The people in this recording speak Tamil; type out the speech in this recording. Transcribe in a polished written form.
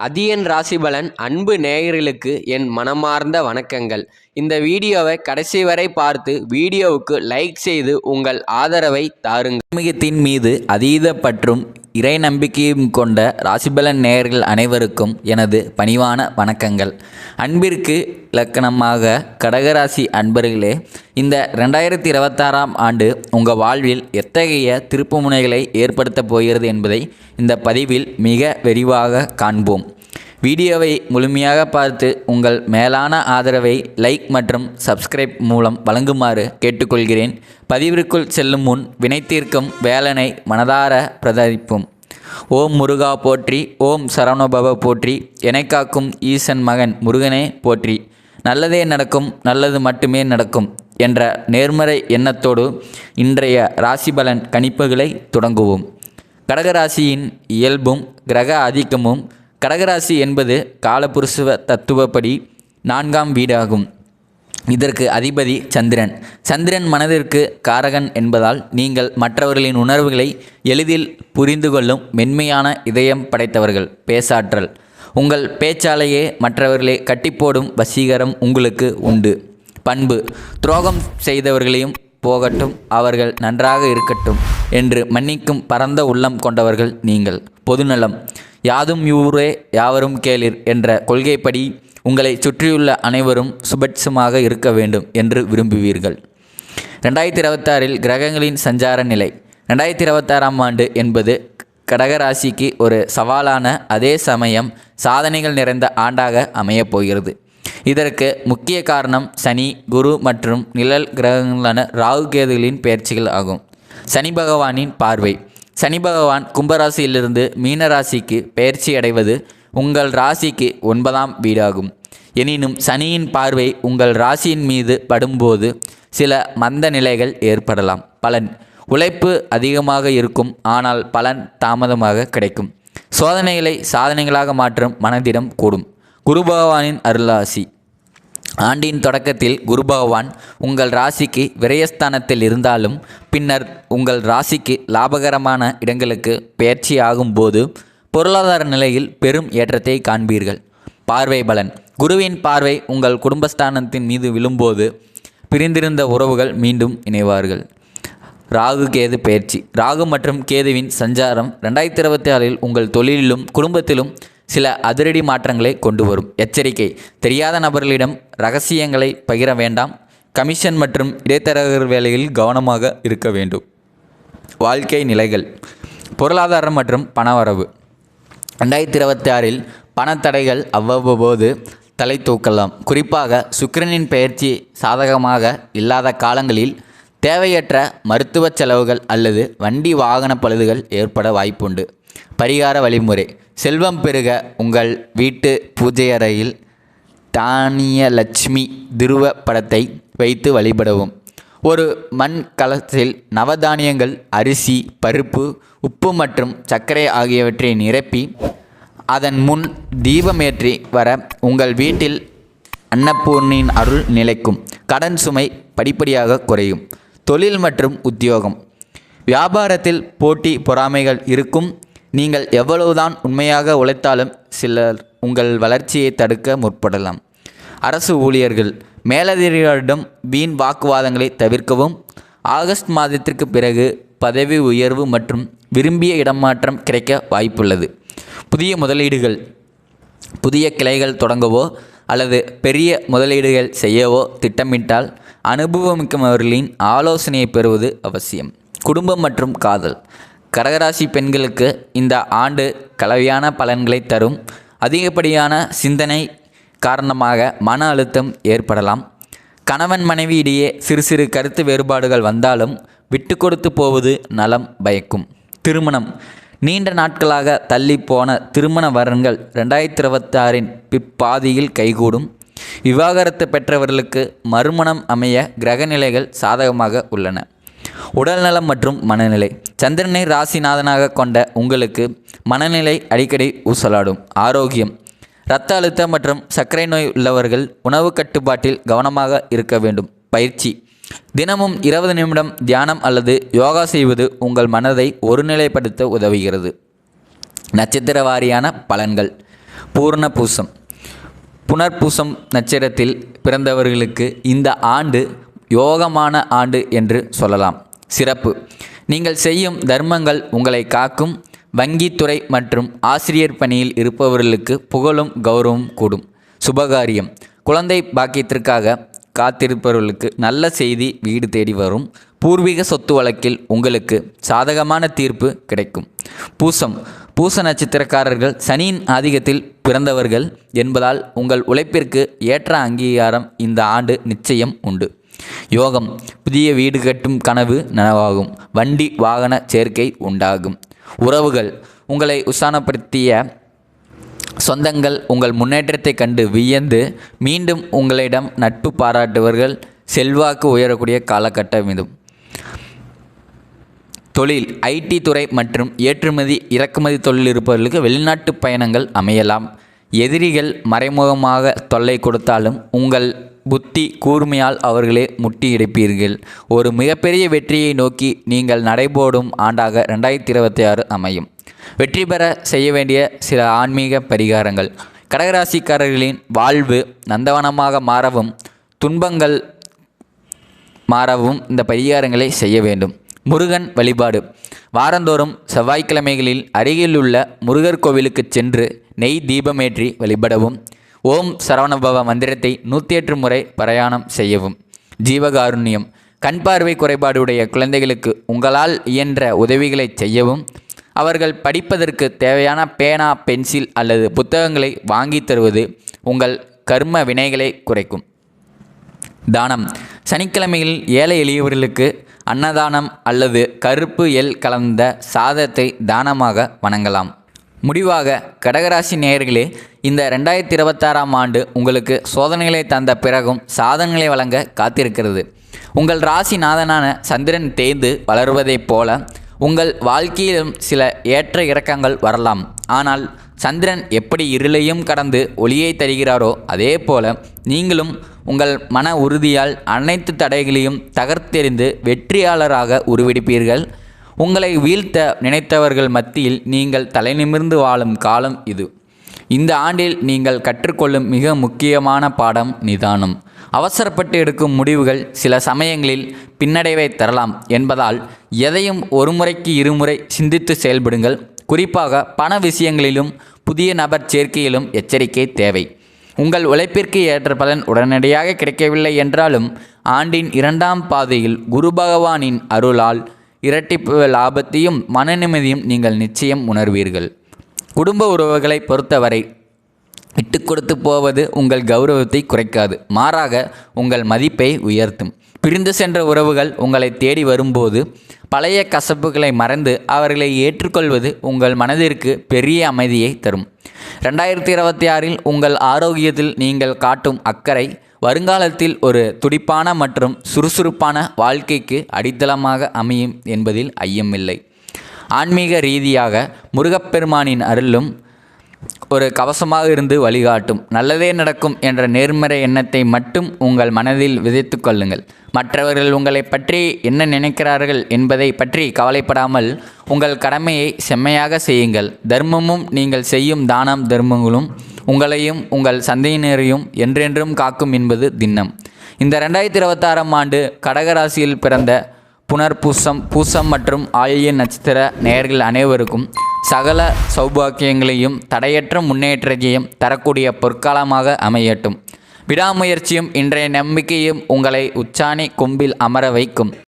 அதியன் ராசிபலன் அன்பு நேயர்களுக்கு என் மனமார்ந்த வணக்கங்கள். இந்த வீடியோவை கடைசி வரை பார்த்து வீடியோவுக்கு லைக் செய்து உங்கள் ஆதரவை தாருங்கள். ஆன்மீகத்தின் மீது அதீத பற்றும் இறை நம்பிக்கையும் கொண்ட ராசிபலன் நேயர்கள் அனைவருக்கும் எனது பணிவான வணக்கங்கள். அன்பிற்கு இலக்கணமாக கடகராசி அன்பர்களே, இந்த 2026ஆம் ஆண்டு உங்கள் வாழ்வில் எத்தகைய திருப்புமுனைகளை ஏற்படுத்தப் போகிறது என்பதை இந்த பதிவில் மிக விரிவாக காண்போம். வீடியோவை முழுமையாக பார்த்து உங்கள் மேலான ஆதரவை லைக் மற்றும் சப்ஸ்கிரைப் மூலம் வழங்குமாறு கேட்டுக்கொள்கிறேன். பதிவிற்குள் செல்லும் முன் வினை தீர்க்கும் வேலனை மனதார பிரதரிப்போம். ஓம் முருகா போற்றி, ஓம் சரவணபவ போற்றி, எனைக்காக்கும் ஈசன் மகன் முருகனே போற்றி. நல்லதே நடக்கும், நல்லது மட்டுமே நடக்கும் என்ற நேர்மறை எண்ணத்தோடு இன்றைய ராசிபலன் கணிப்புகளை தொடங்குவோம். கடகராசியின் இயல்பும் கிரக ஆதிக்கமும். கடகராசி என்பது காலபுருஷ தத்துவப்படி 4ஆம் வீடாகும். இதற்கு அதிபதி சந்திரன். சந்திரன் மனதிற்கு காரகன் என்பதால் நீங்கள் மற்றவர்களின் உணர்வுகளை எளிதில் புரிந்து கொள்ளும் மென்மையான இதயம் படைத்தவர்கள். பேச்சாற்றல். உங்கள் பேச்சாலேயே மற்றவர்களை கட்டிப்போடும் வசீகரம் உங்களுக்கு உண்டு. பண்பு. துரோகம் செய்தவர்களையும் போகட்டும், அவர்கள் நன்றாக இருக்கட்டும் என்று மன்னிக்கும் பரந்த உள்ளம் கொண்டவர்கள் நீங்கள். பொதுநலம். யாதும் ஊரே யாவரும் கேளிர் என்ற கொள்கைப்படி உங்களை சுற்றியுள்ள அனைவரும் சுபட்சமாக இருக்க வேண்டும் என்று விரும்புவீர்கள். 2026இல் கிரகங்களின் சஞ்சார நிலை. 2026ஆம் ஆண்டு என்பது கடகராசிக்கு ஒரு சவாலான அதே சமயம் சாதனைகள் நிறைந்த ஆண்டாக அமையப் போகிறது. இதற்கு முக்கிய காரணம் சனி, குரு மற்றும் நிழல் கிரகங்களான ராகு கேதுகளின் பெயர்ச்சிகள் ஆகும். சனி பகவானின் பார்வை. சனி பகவான் கும்பராசியிலிருந்து மீனராசிக்கு பெயர்ச்சி அடைவது உங்கள் ராசிக்கு 9ஆம் வீடாகும். எனினும் சனியின் பார்வை உங்கள் ராசியின் மீது படும்போது சில மந்த நிலைகள் ஏற்படலாம். பலன். உழைப்பு அதிகமாக இருக்கும், ஆனால் பலன் தாமதமாக கிடைக்கும். சோதனைகளை சாதனைகளாக மாற்றும் மனதிடம் கூடும். குரு பகவானின் அருளாசி. ஆண்டின் தொடக்கத்தில் குரு பகவான் உங்கள் ராசிக்கு விரயஸ்தானத்தில் இருந்தாலும் பின்னர் உங்கள் ராசிக்கு லாபகரமான இடங்களுக்கு பெயர்ச்சி ஆகும்போது பொருளாதார நிலையில் பெரும் ஏற்றத்தை காண்பீர்கள். பார்வை பலன். குருவின் பார்வை உங்கள் குடும்பஸ்தானத்தின் மீது விழும்போது பிரிந்திருந்த உறவுகள் மீண்டும் இணைவார்கள். ராகு கேது பெயர்ச்சி. ராகு மற்றும் கேதுவின் சஞ்சாரம் 2026இல் உங்கள் தொழிலிலும் குடும்பத்திலும் சில அதிரடி மாற்றங்களை கொண்டு வரும். எச்சரிக்கை. தெரியாத நபர்களிடம் இரகசியங்களை பகிர வேண்டாம். கமிஷன் மற்றும் இடைத்தரகர் வேலைகளில் கவனமாக இருக்க வேண்டும். வாழ்க்கை நிலைகள். பொருளாதாரம் மற்றும் பணவரவு. 2026இல் பணத்தடைகள் அவ்வப்போது தலை தூக்கலாம். குறிப்பாக சுக்கிரனின் பெயர்ச்சி சாதகமாக இல்லாத காலங்களில் தேவையற்ற மருத்துவ செலவுகள் அல்லது வண்டி வாகன பழுதுகள் ஏற்பட வாய்ப்புண்டு. பரிகார வழிமுறை. செல்வம் பெருக உங்கள் வீட்டு பூஜை அறையில் தானியலட்சுமி துருவ படத்தை வைத்து வழிபடவும். ஒரு மண் கலத்தில் நவதானியங்கள், அரிசி, பருப்பு, உப்பு மற்றும் சர்க்கரை ஆகியவற்றை நிரப்பி அதன் முன் தீபமேற்றி வர உங்கள் வீட்டில் அன்னபூர்ணியின் அருள் நிலைக்கும். கடன் சுமை படிப்படியாக குறையும். தொழில் மற்றும் உத்தியோகம். வியாபாரத்தில் போட்டி பொறாமைகள் இருக்கும். நீங்கள் எவ்வளவுதான் உண்மையாக உழைத்தாலும் சிலர் உங்கள் வளர்ச்சியை தடுக்க முற்படலாம். அரசு ஊழியர்கள். மேலதிகாரிகளிடம் வீண் வாக்குவாதங்களை தவிர்க்கவும். ஆகஸ்ட் மாதத்திற்கு பிறகு பதவி உயர்வு மற்றும் விரும்பிய இடமாற்றம் கிடைக்க வாய்ப்புள்ளது. புதிய முதலீடுகள். புதிய கிளைகள் தொடங்கவோ அல்லது பெரிய முதலீடுகள் செய்யவோ திட்டமிட்டால் அனுபவமிக்கவர்களின் ஆலோசனையை பெறுவது அவசியம். குடும்பம் மற்றும் காதல். கடகராசி பெண்களுக்கு இந்த ஆண்டு கலவையான பலன்களை தரும். அதிகப்படியான சிந்தனை காரணமாக மன அழுத்தம் ஏற்படலாம். கணவன் மனைவி இடையே சிறு சிறு கருத்து வேறுபாடுகள் வந்தாலும் விட்டு கொடுத்து போவது நலம் பயக்கும். திருமணம். நீண்ட நாட்களாக தள்ளி போன திருமண வரன்கள் 2026இன் பிற்பாதியில் கைகூடும். விவாகரத்து பெற்றவர்களுக்கு மறுமணம் அமைய கிரகநிலைகள் சாதகமாக உள்ளன. உடல்நலம் மற்றும் மனநிலை. சந்திரனை ராசிநாதனாக கொண்ட உங்களுக்கு மனநிலை அடிக்கடி ஊசலாடும். ஆரோக்கியம். இரத்த அழுத்தம் மற்றும் சர்க்கரை நோய் உள்ளவர்கள் உணவு கட்டுப்பாட்டில் கவனமாக இருக்க வேண்டும். பயிற்சி. தினமும் 20 நிமிடம் தியானம் அல்லது யோகா செய்வது உங்கள் மனதை ஒருநிலைப்படுத்த உதவுகிறது. நட்சத்திர வாரியான பலன்கள். பூர்ணபூசம். புனர்பூசம் நட்சத்திரத்தில் பிறந்தவர்களுக்கு இந்த ஆண்டு யோகமான ஆண்டு என்று சொல்லலாம். சிறப்பு: நீங்கள் செய்யும் தர்மங்கள் உங்களை காக்கும். வங்கித்துறை மற்றும் ஆசிரியர் பணியில் இருப்பவர்களுக்கு புகழும் கௌரவம் கூடும். சுபகாரியம்: குழந்தை பாக்கியத்திற்காக காத்திருப்பவர்களுக்கு நல்ல செய்தி வீடு தேடி வரும். பூர்வீக சொத்து வழக்கில் உங்களுக்கு சாதகமான தீர்ப்பு கிடைக்கும். பூச நட்சத்திரக்காரர்கள் சனியின் ஆதிக்கத்தில் பிறந்தவர்கள் என்பதால் உங்கள் உழைப்பிற்கு ஏற்ற அங்கீகாரம் இந்த ஆண்டு நிச்சயம் உண்டு. யோகம்: புதிய வீடு கட்டும் கனவு நனவாகும். வண்டி வாகன சேர்க்கை உண்டாகும். உறவுகள்: உங்களை உற்சாகப்படுத்திய சொந்தங்கள் உங்கள் முன்னேற்றத்தை கண்டு வியந்து மீண்டும் உங்களிடம் நட்பு பாராட்டுவர்கள். செல்வாக்கு உயரக்கூடிய காலகட்டம் இது. தொழில்: ஐடி துறை மற்றும் ஏற்றுமதி இறக்குமதி தொழில் இருப்பவர்களுக்கு வெளிநாட்டு பயணங்கள் அமையலாம். எதிரிகள் மறைமுகமாக தொல்லை கொடுத்தாலும் உங்கள் புத்தி கூர்மையால் அவர்களே முட்டியடிப்பீர்கள். ஒரு மிகப்பெரிய வெற்றியை நோக்கி நீங்கள் நடைபோடும் ஆண்டாக 2026 அமையும். வெற்றி பெற செய்ய வேண்டிய சில ஆன்மீக பரிகாரங்கள். கடகராசிக்காரர்களின் வாழ்வு நந்தவனமாக மாறவும் துன்பங்கள் மாறவும் இந்த பரிகாரங்களை செய்ய வேண்டும். முருகன் வழிபாடு: வாரந்தோறும் செவ்வாய்க்கிழமைகளில் அருகிலுள்ள முருகர் கோவிலுக்கு சென்று நெய் தீபமேற்றி வழிபடவும். ஓம் சரவணபவ மந்திரத்தை 108 முறை பாராயணம் செய்யவும். ஜீவகாருண்யம்: கண் பார்வை குறைபாடுடைய குழந்தைகளுக்கு உங்களால் இயன்ற உதவிகளை செய்யவும். அவர்கள் படிப்பதற்கு தேவையான பேனா, பென்சில் அல்லது புத்தகங்களை வாங்கி தருவது உங்கள் கர்ம வினைகளை குறைக்கும். தானம்: சனிக்கிழமைகளில் ஏழை எளியவர்களுக்கு அன்னதானம் அல்லது கருப்பு எள் கலந்த சாதத்தை தானமாக வணங்கலாம். முடிவாக கடகராசி நேயர்களே, இந்த 2026ஆம் ஆண்டு உங்களுக்கு சோதனைகளை தந்த பிறகும் சாதனைகளை வழங்க காத்திருக்கிறது. உங்கள் ராசிநாதனான சந்திரன் தேய்ந்து வளருவதைப் போல உங்கள் வாழ்க்கையிலும் சில ஏற்ற இறக்கங்கள் வரலாம். ஆனால் சந்திரன் எப்படி இருளையும் கடந்து ஒளியை தருகிறாரோ அதே போல நீங்களும் உங்கள் மன உறுதியால் அனைத்து தடைகளையும் தகர்த்தெறிந்து வெற்றியாளராக உருவெடுப்பீர்கள். உங்களை வீழ்த்த நினைத்தவர்கள் மத்தியில் நீங்கள் தலைநிமிர்ந்து வாழும் காலம் இது. இந்த ஆண்டில் நீங்கள் கற்றுக்கொள்ளும் மிக முக்கியமான பாடம் நிதானம். அவசரப்பட்டு எடுக்கும் முடிவுகள் சில சமயங்களில் பின்னடைவை தரலாம் என்பதால் எதையும் ஒரு முறைக்கு இருமுறை சிந்தித்து செயல்படுங்கள். குறிப்பாக பண விஷயங்களிலும் புதிய நபர் சேர்க்கையிலும் எச்சரிக்கை தேவை. உங்கள் உழைப்பிற்கு ஏற்ற பலன் உடனடியாக கிடைக்கவில்லை என்றாலும் ஆண்டின் 2ஆம் பாதையில் குரு பகவானின் அருளால் இரட்டிப்பு லாபத்தையும் மன நிம்மதியும் நீங்கள் நிச்சயம் உணர்வீர்கள். குடும்ப உறவுகளை பொறுத்தவரை விட்டு கொடுத்து போவது உங்கள் கௌரவத்தை குறைக்காது, மாறாக உங்கள் மதிப்பை உயர்த்தும். பிரிந்து சென்ற உறவுகள் உங்களை தேடி வரும்போது பழைய கசப்புகளை மறந்து அவர்களை ஏற்றுக்கொள்வது உங்கள் மனதிற்கு பெரிய அமைதியை தரும். 2026இல் உங்கள் ஆரோக்கியத்தில் நீங்கள் காட்டும் அக்கறை வருங்காலத்தில் ஒரு துடிப்பான மற்றும் சுறுசுறுப்பான வாழ்க்கைக்கு அடித்தளமாக அமையும் என்பதில் ஐயமில்லை. ஆன்மீக ரீதியாக முருகப்பெருமானின் அருளும் ஒரு கவசமாக இருந்து வழிகாட்டும். நல்லதே நடக்கும் என்ற நேர்மறை எண்ணத்தை மட்டும் உங்கள் மனதில் விதைத்து கொள்ளுங்கள். மற்றவர்கள் உங்களை பற்றி என்ன நினைக்கிறார்கள் என்பதை பற்றி கவலைப்படாமல் உங்கள் கடமையை செம்மையாக செய்யுங்கள். தர்மமும் நீங்கள் செய்யும் தானம் தர்மங்களும் உங்களையும் உங்கள் சந்ததியினரையும் என்றென்றும் காக்கும் என்பது திண்ணம். இந்த 2026ஆம் ஆண்டு கடகராசியில் பிறந்த புனர்பூசம், பூசம் மற்றும் ஆயில்யம் நட்சத்திர நேயர்கள் அனைவருக்கும் சகல சௌபாக்கியங்களையும் தடையற்ற முன்னேற்றத்தையும் தரக்கூடிய பொற்காலமாக அமையட்டும். விடாமுயற்சியும் இன்றைய நம்பிக்கையும் உங்களை உச்சாணி கொம்பில் அமர வைக்கும்.